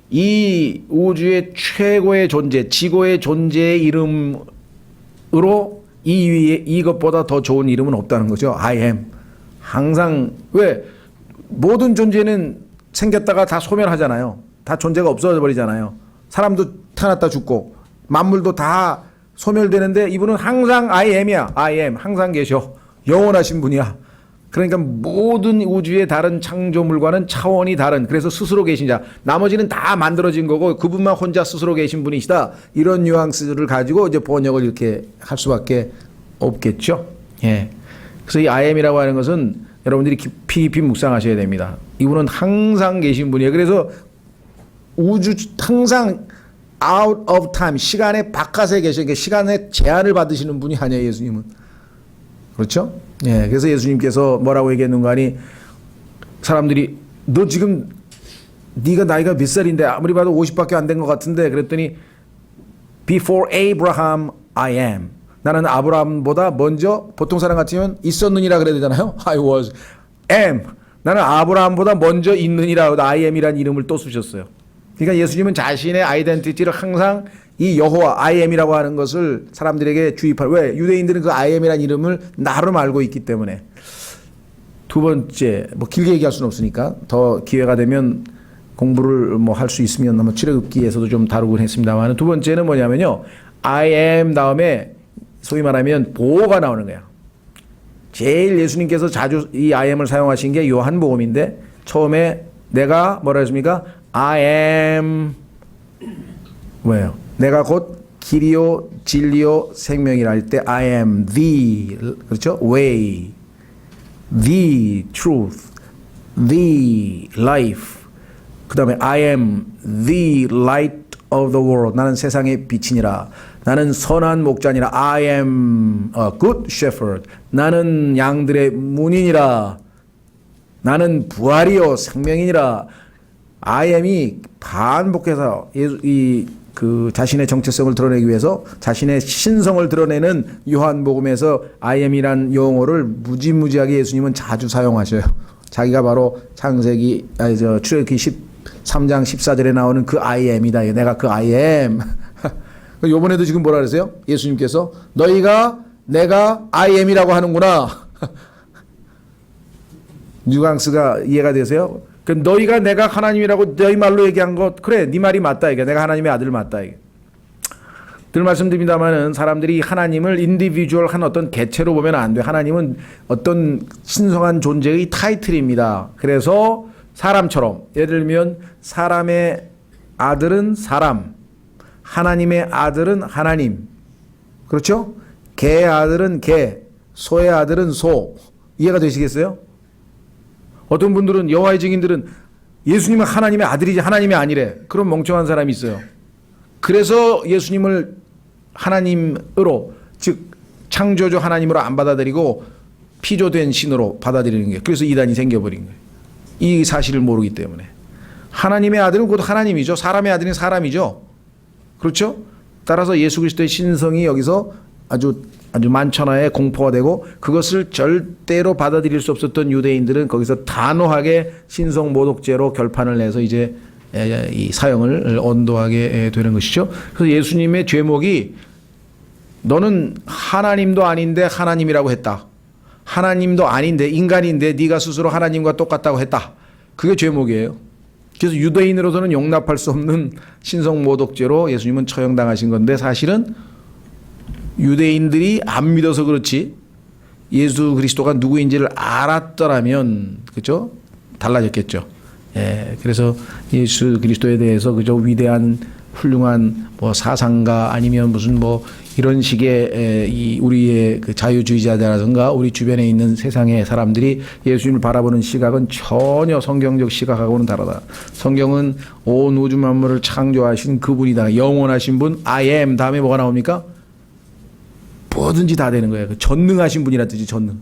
이 우주의 최고의 존재, 지고의 존재의 이름으로 이 위에 이것보다 더 좋은 이름은 없다는 거죠. I am. 항상 왜 모든 존재는 생겼다가 다 소멸하잖아요. 다 존재가 없어져 버리잖아요. 사람도 태어났다 죽고 만물도 다 소멸되는데 이분은 항상 I am이야. I am. 항상 계셔. 영원하신 분이야. 그러니까 모든 우주의 다른 창조물과는 차원이 다른 그래서 스스로 계신 자 나머지는 다 만들어진 거고 그분만 혼자 스스로 계신 분이시다. 이런 뉘앙스를 가지고 이제 번역을 이렇게 할 수밖에 없겠죠. 예. 그래서 이 I am이라고 하는 것은 여러분들이 깊이 묵상하셔야 됩니다. 이분은 항상 계신 분이에요. 그래서 우주 항상 out of time 시간의 바깥에 계시는 시간의 제한을 받으시는 분이 아니에요. 예수님은. 그렇죠? 예, 그래서 예수님께서 뭐라고 얘기했는가 하니 사람들이 너 지금 네가 나이가 몇 살인데 아무리 봐도 50밖에 안 된 것 같은데 그랬더니 Before Abraham I am. 나는 아브라함보다 먼저 보통 사람 같으면 있었느니라 그래야 되잖아요. I was am. 나는 아브라함보다 먼저 있느니라 I am이라는 이름을 또 쓰셨어요. 그러니까 예수님은 자신의 아이덴티티를 항상 이 여호와 I am이라고 하는 것을 사람들에게 주입할 왜 유대인들은 그 I am이라는 이름을 나름 알고 있기 때문에 두 번째 뭐 길게 얘기할 수는 없으니까 더 기회가 되면 공부를 뭐 할 수 있으면 한번 출애굽기에서도 좀 다루곤 했습니다만 두 번째는 뭐냐면요 I am 다음에 소위 말하면 보호가 나오는 거야. 제일 예수님께서 자주 이 I am을 사용하신 게 요한복음인데 처음에 내가 뭐라 했습니까? I am 뭐예요? 내가 곧 길이요 진리요 생명이라 할 때 I am the 그렇죠? way, the truth, the life. 그 다음에 I am the light of the world. 나는 세상의 빛이니라. 나는 선한 목자니라. I am a good shepherd. 나는 양들의 문이니라. 나는 부활이요 생명이니라. I am이 반복해서 그 자신의 정체성을 드러내기 위해서 자신의 신성을 드러내는 요한복음에서 I am이란 용어를 무지무지하게 예수님은 자주 사용하셔요. 자기가 바로 출애굽기 13장 14절에 나오는 그 I am이다. 내가 그 I am. 요번에도 지금 뭐라 그러세요? 예수님께서 너희가 내가 I am이라고 하는구나. 뉘앙스가 이해가 되세요? 그 너희가 내가 하나님이라고 너희 말로 얘기한 것 그래 네 말이 맞다 이게 내가 하나님의 아들 맞다 이게 늘 말씀드립니다만은 사람들이 하나님을 인디비주얼한 어떤 개체로 보면 안 돼. 하나님은 어떤 신성한 존재의 타이틀입니다. 그래서 사람처럼 예를 들면 사람의 아들은 사람, 하나님의 아들은 하나님, 그렇죠? 개의 아들은 개, 소의 아들은 소. 이해가 되시겠어요? 어떤 분들은 여호와의 증인들은 예수님은 하나님의 아들이지 하나님이 아니래. 그런 멍청한 사람이 있어요. 그래서 예수님을 하나님으로 즉 창조주 하나님으로 안 받아들이고 피조된 신으로 받아들이는 거예요. 그래서 이단이 생겨버린 거예요. 이 사실을 모르기 때문에. 하나님의 아들은 곧 하나님이죠. 사람의 아들은 사람이죠. 그렇죠? 따라서 예수 그리스도의 신성이 여기서 아주 만천하에 공포가 되고 그것을 절대로 받아들일 수 없었던 유대인들은 거기서 단호하게 신성 모독죄로 결판을 내서 이제 이 사형을 언도하게 되는 것이죠. 그래서 예수님의 죄목이 너는 하나님도 아닌데 하나님이라고 했다. 하나님도 아닌데 인간인데 네가 스스로 하나님과 똑같다고 했다. 그게 죄목이에요. 그래서 유대인으로서는 용납할 수 없는 신성 모독죄로 예수님은 처형당하신 건데 사실은 유대인들이 안 믿어서 그렇지 예수 그리스도가 누구인지를 알았더라면 그죠? 달라졌겠죠. 예, 그래서 예수 그리스도에 대해서 그저 위대한 훌륭한 뭐 사상가 아니면 무슨 뭐 이런 식의 이 우리의 그 자유주의자들라든가 우리 주변에 있는 세상의 사람들이 예수님을 바라보는 시각은 전혀 성경적 시각하고는 다르다. 성경은 온 우주 만물을 창조하신 그분이다. 영원하신 분 I am 다음에 뭐가 나옵니까? 뭐든지 다 되는 거예요. 전능하신 분이라 뜻이 전능.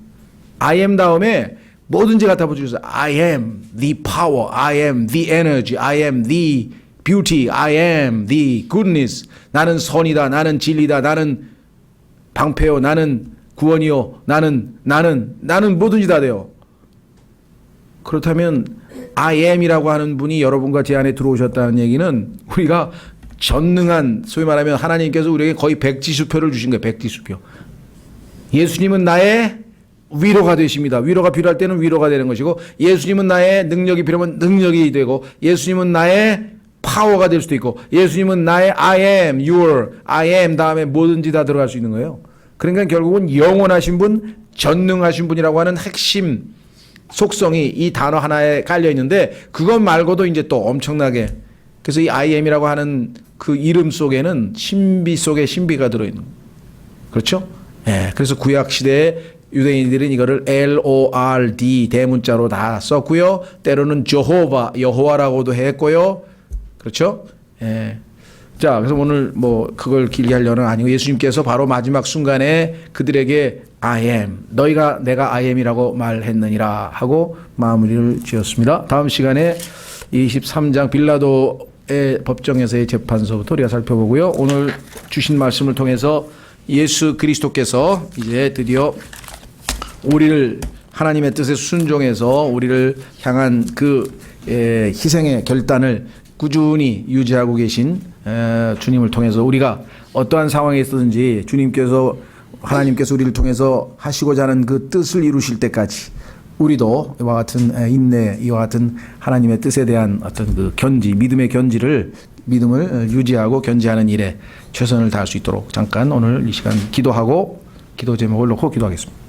I am 다음에 뭐든지 갖다 붙여서 I am the power, I am the energy, I am the beauty, I am the goodness. 나는 선이다, 나는 진리다, 나는 방패요, 나는 구원이요, 나는 뭐든지 다 돼요. 그렇다면 I am이라고 하는 분이 여러분과 제 안에 들어오셨다는 얘기는 우리가 전능한 소위 말하면 하나님께서 우리에게 거의 백지수표를 주신 거예요. 백지수표. 예수님은 나의 위로가 되십니다. 위로가 필요할 때는 위로가 되는 것이고 예수님은 나의 능력이 필요하면 능력이 되고 예수님은 나의 파워가 될 수도 있고 예수님은 나의 I am, your, I am 다음에 뭐든지 다 들어갈 수 있는 거예요. 그러니까 결국은 영원하신 분, 전능하신 분이라고 하는 핵심 속성이 이 단어 하나에 깔려 있는데 그것 말고도 이제 또 엄청나게 그래서 이 I am이라고 하는 그 이름 속에는 신비 속에 신비가 들어있는 거예요. 그렇죠? 예, 그래서 구약 시대에 유대인들은 이거를 LORD 대문자로 다 썼고요. 때로는 저호바, 여호와라고도 했고요. 그렇죠? 예. 자, 그래서 오늘 뭐 그걸 길게 하려는 아니고 예수님께서 바로 마지막 순간에 그들에게 I am, 너희가 내가 I am이라고 말했느니라 하고 마무리를 지었습니다. 다음 시간에 23장 빌라도의 법정에서의 재판서부터 우리가 살펴보고요. 오늘 주신 말씀을 통해서 예수 그리스도께서 이제 드디어 우리를 하나님의 뜻에 순종해서 우리를 향한 그 희생의 결단을 꾸준히 유지하고 계신 주님을 통해서 우리가 어떠한 상황에 있든지 하나님께서 우리를 통해서 하시고자 하는 그 뜻을 이루실 때까지 우리도 이와 같은 인내, 이와 같은 하나님의 뜻에 대한 어떤 그 믿음의 믿음을 유지하고 견지하는 일에 최선을 다할 수 있도록 잠깐 오늘 이 시간 기도하고 기도 제목을 놓고 기도하겠습니다.